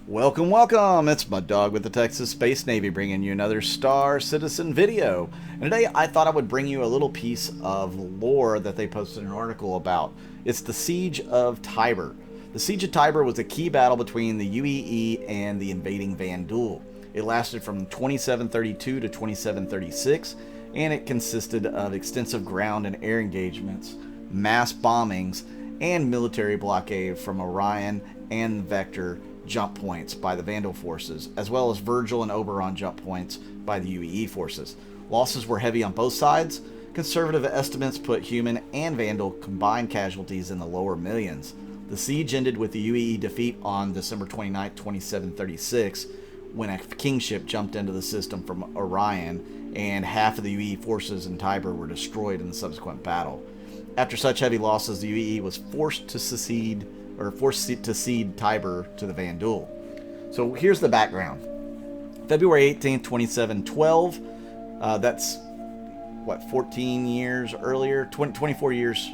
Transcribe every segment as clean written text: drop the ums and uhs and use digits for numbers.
Welcome, welcome! It's Mud Dog with the Texas Space Navy bringing you another Star Citizen video. And today I thought I would bring you a little piece of lore that they posted an article about. It's the Siege of Tiber. The Siege of Tiber was a key battle between the UEE and the invading Vanduul. It lasted from 2732 to 2736, and it consisted of extensive ground and air engagements, mass bombings, and military blockade from Orion and Vector jump points by the Vandal forces, as well as Virgil and Oberon jump points by the UEE forces. Losses were heavy on both sides. Conservative estimates put human and Vandal combined casualties in the lower millions. The siege ended with the UEE defeat on December 29, 2736, when a kingship jumped into the system from Orion, and half of the UEE forces in Tiber were destroyed in the subsequent battle. After such heavy losses, the UEE was forced to cede Tiber to the Vanduul. So here's the background. February 18th, 2712, that's, 14 years earlier? 20 years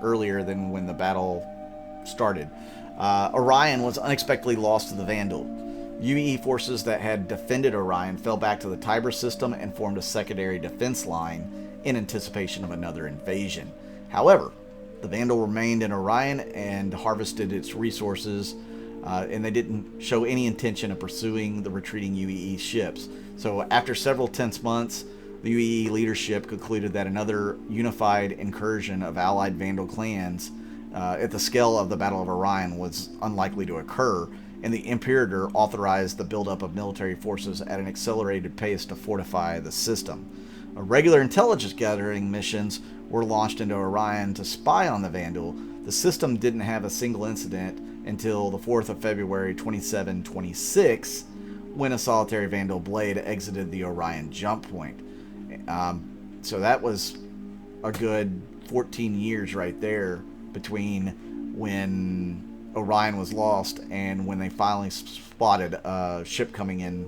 earlier than when the battle started. Orion was unexpectedly lost to the Vandal. UEE forces that had defended Orion fell back to the Tiber system and formed a secondary defense line in anticipation of another invasion. However, the Vandal remained in Orion and harvested its resources, and they didn't show any intention of pursuing the retreating UEE ships. So after several tense months, the UEE leadership concluded that another unified incursion of allied Vandal clans at the scale of the Battle of Orion was unlikely to occur, and the Imperator authorized the buildup of military forces at an accelerated pace to fortify the system. Regular intelligence gathering missions were launched into Orion to spy on the Vandal. The system didn't have a single incident until the 4th of February 2726, when a solitary Vandal blade exited the Orion jump point. So that was a good 14 years right there between when Orion was lost and when they finally spotted a ship coming in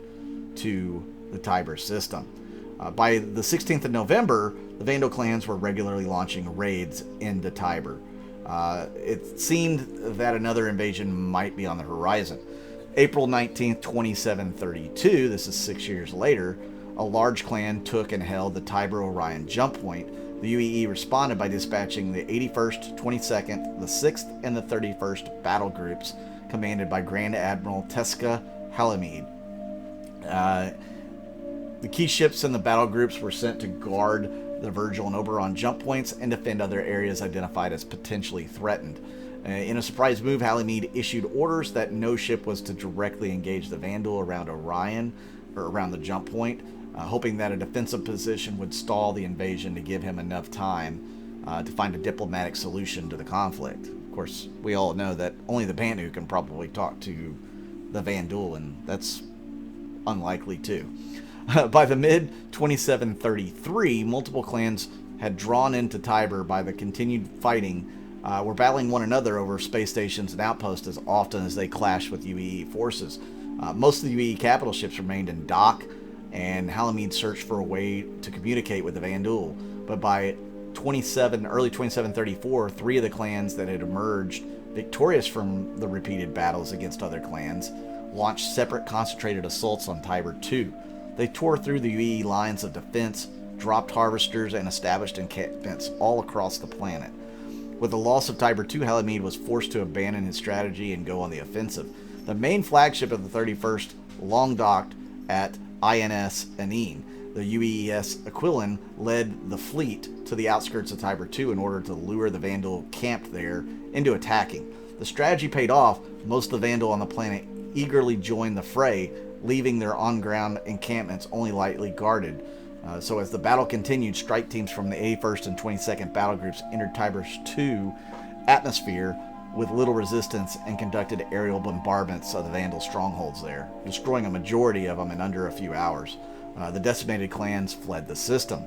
to the Tiber system. By the 16th of November, the Vandal clans were regularly launching raids into Tiber. It seemed that another invasion might be on the horizon. April 19th, 2732, this is 6 years later, a large clan took and held the Tiber Orion jump point. The UEE responded by dispatching the 81st, 22nd, the 6th, and the 31st battle groups, commanded by Grand Admiral Teska Halimede. The key ships in the battle groups were sent to guard the Virgil and Oberon jump points and defend other areas identified as potentially threatened. In a surprise move, Halimede issued orders that no ship was to directly engage the Vandal around Orion, or around the jump point, hoping that a defensive position would stall the invasion to give him enough time to find a diplomatic solution to the conflict. Of course, we all know that only the Bantu can probably talk to the Vandal, and that's unlikely too. By the mid-2733, multiple clans had drawn into Tiber by the continued fighting, were battling one another over space stations and outposts as often as they clashed with UEE forces. Most of the UEE capital ships remained in dock, and Halimede searched for a way to communicate with the Vanduul. But by early 2734, three of the clans that had emerged victorious from the repeated battles against other clans launched separate concentrated assaults on Tiber II. They tore through the UEE lines of defense, dropped harvesters, and established encampments all across the planet. With the loss of Tiber II, Halimede was forced to abandon his strategy and go on the offensive. The main flagship of the 31st long docked at INS Anine. The UEES Aquilon led the fleet to the outskirts of Tiber II in order to lure the Vandal camped there into attacking. The strategy paid off. Most of the Vandal on the planet eagerly joined the fray, leaving their on-ground encampments only lightly guarded. So as the battle continued, strike teams from the 81st and 22nd battle groups entered Tiber's II atmosphere with little resistance and conducted aerial bombardments of the Vandal strongholds there, destroying a majority of them in under a few hours. The decimated clans fled the system.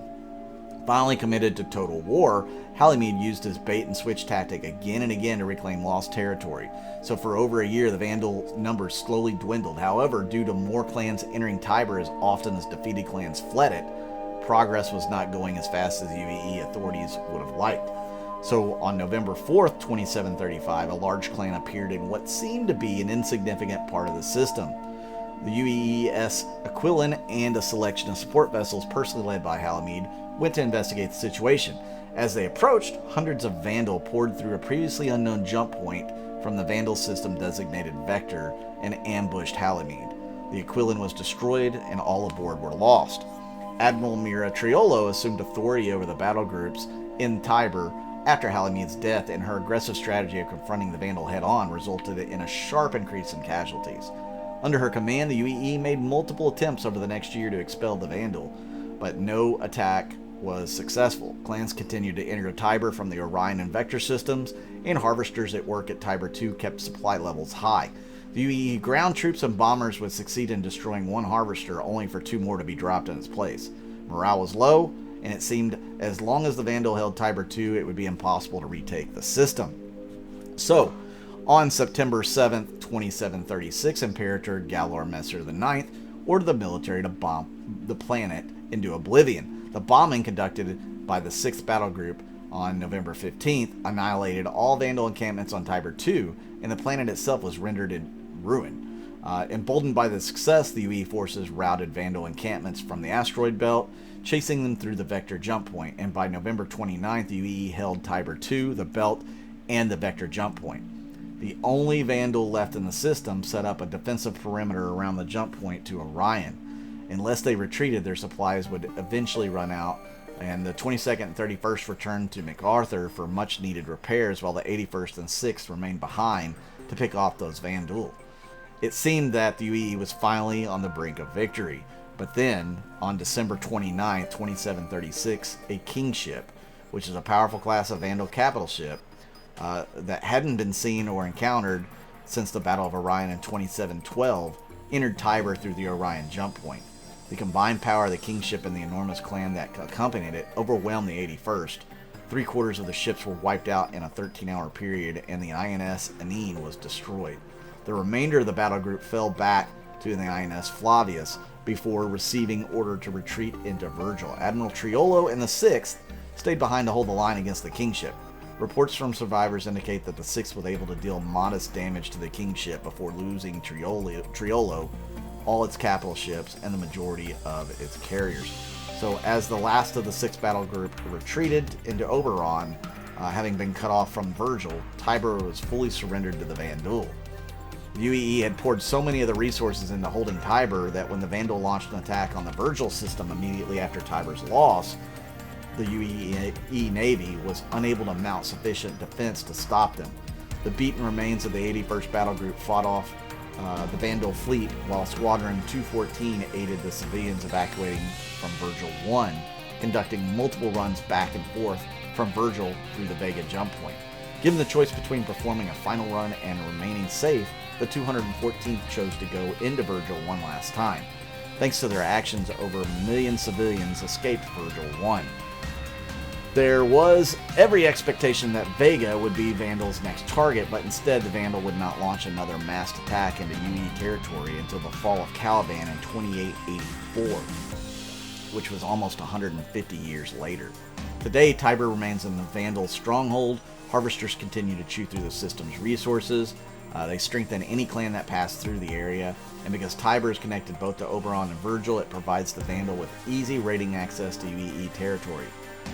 Finally committed to total war, Halimede used his bait-and-switch tactic again and again to reclaim lost territory. So for over a year, the Vandal numbers slowly dwindled. However, due to more clans entering Tiber as often as defeated clans fled it, progress was not going as fast as UEE authorities would have liked. So on November 4th, 2735, a large clan appeared in what seemed to be an insignificant part of the system. The UEES Aquilon and a selection of support vessels personally led by Halamede went to investigate the situation. As they approached, hundreds of Vandal poured through a previously unknown jump point from the Vandal system designated Vector and ambushed Halamede. The Aquilon was destroyed and all aboard were lost. Admiral Mira Triolo assumed authority over the battle groups in Tiber after Halamede's death, and her aggressive strategy of confronting the Vandal head-on resulted in a sharp increase in casualties. Under her command, the UEE made multiple attempts over the next year to expel the Vandal, but no attack was successful. Clans continued to enter Tiber from the Orion and Vector systems, and harvesters at work at Tiber 2 kept supply levels high. The UEE ground troops and bombers would succeed in destroying one harvester, only for 2 more to be dropped in its place. Morale was low, and it seemed as long as the Vandal held Tiber 2, it would be impossible to retake the system. So, on September 7th, 2736, Imperator Galor Messer IX ordered the military to bomb the planet into oblivion. The bombing conducted by the 6th Battle Group on November 15th annihilated all Vandal encampments on Tiber 2, and the planet itself was rendered in ruin. Emboldened by the success, the UE forces routed Vandal encampments from the asteroid belt, chasing them through the Vector jump point, and by November 29th, the UE held Tiber 2, the belt, and the Vector jump point. The only Vandal left in the system set up a defensive perimeter around the jump point to Orion. Unless they retreated, their supplies would eventually run out, and the 22nd and 31st returned to MacArthur for much needed repairs, while the 81st and 6th remained behind to pick off those Vandal. It seemed that the UE was finally on the brink of victory, but then, on December 29, 2736, a Kingship, which is a powerful class of Vandal capital ship that hadn't been seen or encountered since the Battle of Orion in 2712, entered Tiber through the Orion jump point. The combined power of the Kingship and the enormous clan that accompanied it overwhelmed the 81st. 3/4 of the ships were wiped out in a 13-hour period, and the INS Anine was destroyed. The remainder of the battle group fell back to the INS Flavius before receiving order to retreat into Virgil. Admiral Triolo and the 6th stayed behind to hold the line against the Kingship. Reports from survivors indicate that the 6th was able to deal modest damage to the Kingship before losing Triolo, all its capital ships, and the majority of its carriers. So as the last of the 6th battle group retreated into Oberon, having been cut off from Virgil, Tiber was fully surrendered to the Vandal. The UEE had poured so many of the resources into holding Tiber that when the Vandal launched an attack on the Virgil system immediately after Tiber's loss, the UEE Navy was unable to mount sufficient defense to stop them. The beaten remains of the 81st Battle Group fought off the Vandal fleet, while Squadron 214 aided the civilians evacuating from Virgil 1, conducting multiple runs back and forth from Virgil through the Vega jump point. Given the choice between performing a final run and remaining safe, the 214th chose to go into Virgil one last time. Thanks to their actions, over a million civilians escaped Virgil 1. There was every expectation that Vega would be Vandal's next target, but instead the Vandal would not launch another massed attack into UE territory until the fall of Caliban in 2884, which was almost 150 years later. Today, Tiber remains in the Vandal stronghold. Harvesters continue to chew through the system's resources. They strengthen any clan that passed through the area, and because Tiber is connected both to Oberon and Virgil, it provides the Vandal with easy raiding access to UE territory.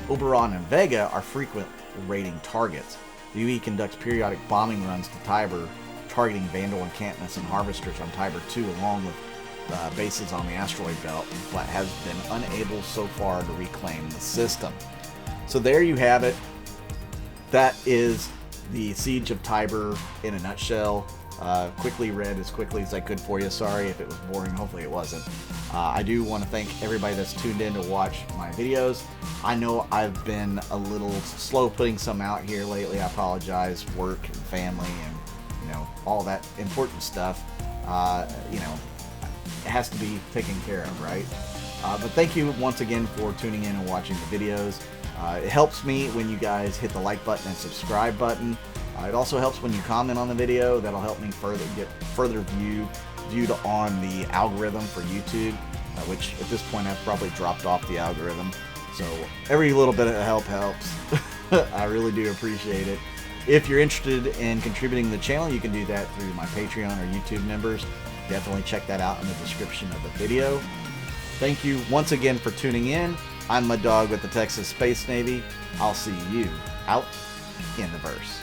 Oberon and Vega are frequent raiding targets. The UE conducts periodic bombing runs to Tiber, targeting Vandal encampments and harvesters on Tiber 2, along with bases on the asteroid belt, but has been unable so far to reclaim the system. So there you have it. That is the Siege of Tiber in a nutshell. Quickly read as quickly as I could for you. Sorry if it was boring. Hopefully it wasn't. I do want to thank everybody that's tuned in to watch my videos. I know I've been a little slow putting some out here lately. I apologize. Work and family and all that important stuff. It has to be taken care of, right? But thank you once again for tuning in and watching the videos. It helps me when you guys hit the like button and subscribe button. It also helps when you comment on the video. That'll help me get further viewed on the algorithm for YouTube, which at this point I've probably dropped off the algorithm. So every little bit of help helps. I really do appreciate it. If you're interested in contributing to the channel, you can do that through my Patreon or YouTube members. Definitely check that out in the description of the video. Thank you once again for tuning in. I'm Mud Dog with the Texas Space Navy. I'll see you out in the verse.